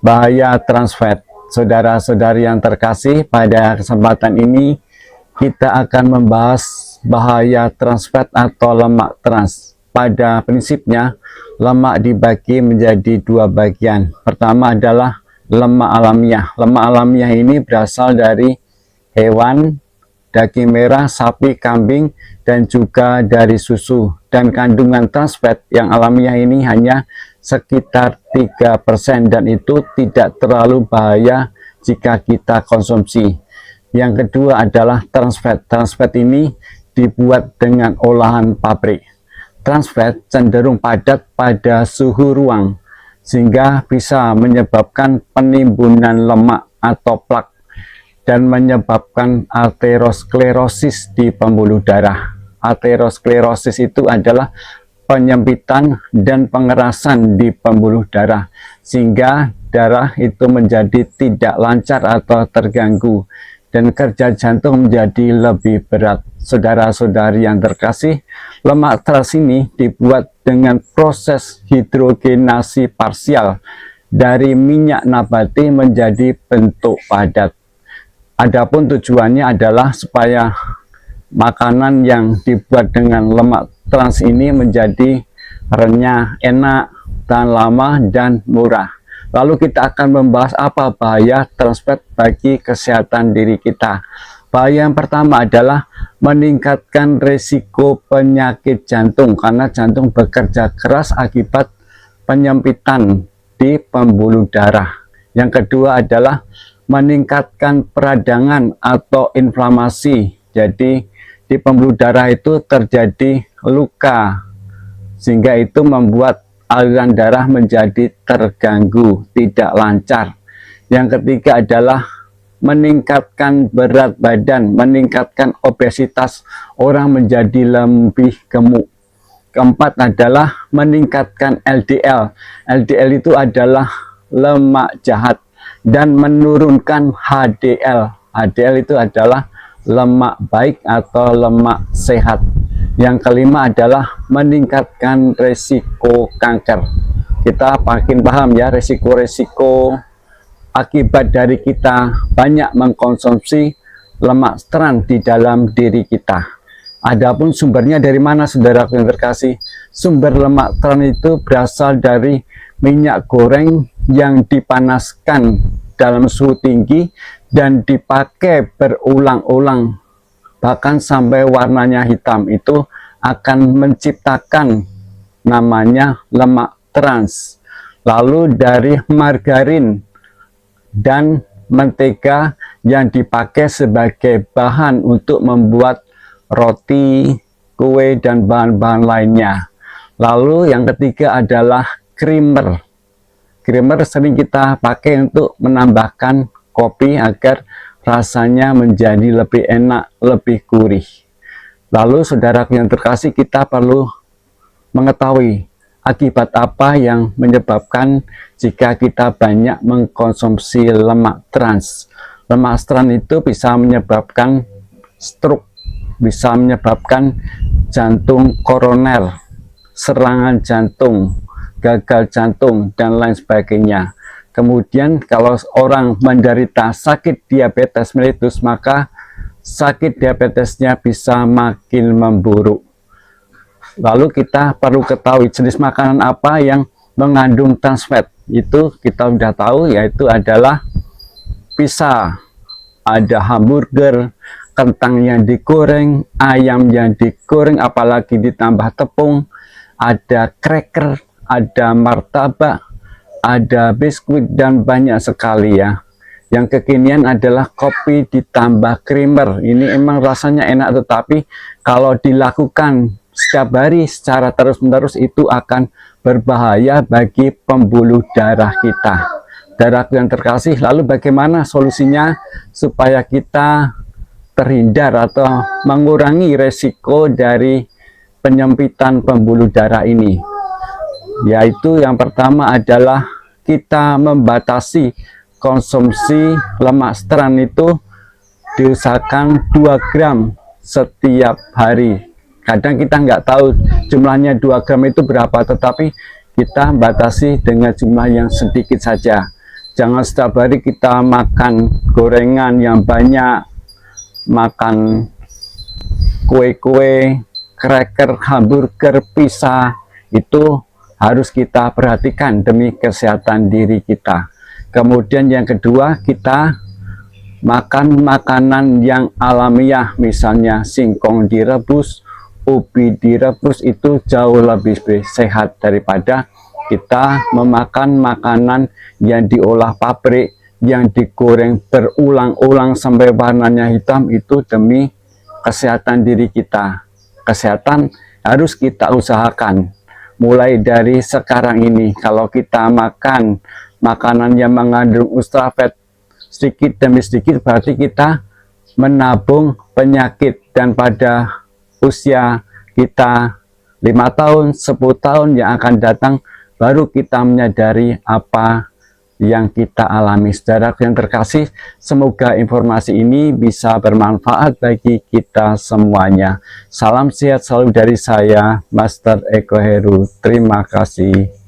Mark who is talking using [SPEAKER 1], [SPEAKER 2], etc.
[SPEAKER 1] Bahaya trans fat. Saudara-saudari yang terkasih, pada kesempatan ini kita akan membahas bahaya trans fat atau lemak trans. Pada prinsipnya, lemak dibagi menjadi dua bagian. Pertama adalah lemak alamiah. Lemak alamiah ini berasal dari hewan, daging merah, sapi, kambing, dan juga dari susu. Dan kandungan trans fat yang alamiah ini hanya sekitar 3% dan itu tidak terlalu bahaya jika kita konsumsi. Yang kedua adalah trans fat. Trans fat ini dibuat dengan olahan pabrik. Trans fat cenderung padat pada suhu ruang sehingga bisa menyebabkan penimbunan lemak atau plak dan menyebabkan aterosklerosis di pembuluh darah. Aterosklerosis itu adalah penyempitan dan pengerasan di pembuluh darah sehingga darah itu menjadi tidak lancar atau terganggu dan kerja jantung menjadi lebih berat. Saudara-saudari yang terkasih, lemak trans ini dibuat dengan proses hidrogenasi parsial dari minyak nabati menjadi bentuk padat. Adapun tujuannya adalah supaya makanan yang dibuat dengan lemak trans ini menjadi renyah, enak, tahan lama, dan murah. Lalu kita akan membahas apa bahaya trans fat bagi kesehatan diri kita. Bahaya yang pertama adalah meningkatkan risiko penyakit jantung karena jantung bekerja keras akibat penyempitan di pembuluh darah. Yang kedua adalah meningkatkan peradangan atau inflamasi. Jadi di pembuluh darah itu terjadi luka sehingga itu membuat aliran darah menjadi terganggu, tidak lancar. Yang ketiga adalah meningkatkan berat badan, meningkatkan obesitas, orang menjadi lebih gemuk. Keempat adalah meningkatkan LDL. LDL itu adalah lemak jahat dan menurunkan HDL. HDL itu adalah lemak baik atau lemak sehat. Yang kelima adalah meningkatkan resiko kanker. Kita makin paham ya resiko-resiko akibat dari kita banyak mengkonsumsi lemak trans di dalam diri kita. Adapun sumbernya dari mana, saudara yang terkasih? Sumber lemak trans itu berasal dari minyak goreng yang dipanaskan dalam suhu tinggi dan dipakai berulang-ulang bahkan sampai warnanya hitam. Itu akan menciptakan namanya lemak trans. Lalu dari margarin dan mentega yang dipakai sebagai bahan untuk membuat roti, kue, dan bahan-bahan lainnya. Lalu yang ketiga adalah creamer. Creamer sering kita pakai untuk menambahkan kopi agar rasanya menjadi lebih enak, lebih gurih. Lalu saudara yang terkasih, kita perlu mengetahui akibat apa yang menyebabkan jika kita banyak mengkonsumsi lemak trans. Lemak trans itu bisa menyebabkan stroke, bisa menyebabkan jantung koroner, serangan jantung, gagal jantung, dan lain sebagainya. Kemudian kalau orang menderita sakit diabetes mellitus, maka sakit diabetesnya bisa makin memburuk. Lalu kita perlu ketahui jenis makanan apa yang mengandung trans fat. Itu kita sudah tahu, yaitu adalah pizza, ada hamburger, kentang yang digoreng, ayam yang digoreng apalagi ditambah tepung, ada cracker, ada martabak, ada biskuit, dan banyak sekali ya. Yang kekinian adalah kopi ditambah creamer. Ini emang rasanya enak, tetapi kalau dilakukan setiap hari secara terus-menerus itu akan berbahaya bagi pembuluh darah kita. Darah yang terkasih, lalu bagaimana solusinya supaya kita terhindar atau mengurangi resiko dari penyempitan pembuluh darah ini? Yaitu yang pertama adalah kita membatasi konsumsi lemak trans. Itu diusahakan 2 gram setiap hari. Kadang kita nggak tahu jumlahnya 2 gram itu berapa, tetapi kita batasi dengan jumlah yang sedikit saja. Jangan setiap hari kita makan gorengan yang banyak, makan kue-kue, cracker, hamburger, pizza. Itu harus kita perhatikan demi kesehatan diri kita. Kemudian yang kedua, kita makan makanan yang alamiah, misalnya singkong direbus, ubi direbus, itu jauh lebih sehat daripada kita memakan makanan yang diolah pabrik, yang digoreng berulang-ulang sampai warnanya hitam. Itu demi kesehatan diri kita. Kesehatan harus kita usahakan mulai dari sekarang ini. Kalau kita makan makanan yang mengandung ultraviolet sedikit demi sedikit, berarti kita menabung penyakit, dan pada usia kita 5 tahun, 10 tahun yang akan datang, baru kita menyadari apa yang kita alami. Saudara yang terkasih, semoga informasi ini bisa bermanfaat bagi kita semuanya. Salam sehat selalu dari saya, Master Eko Heru. Terima kasih.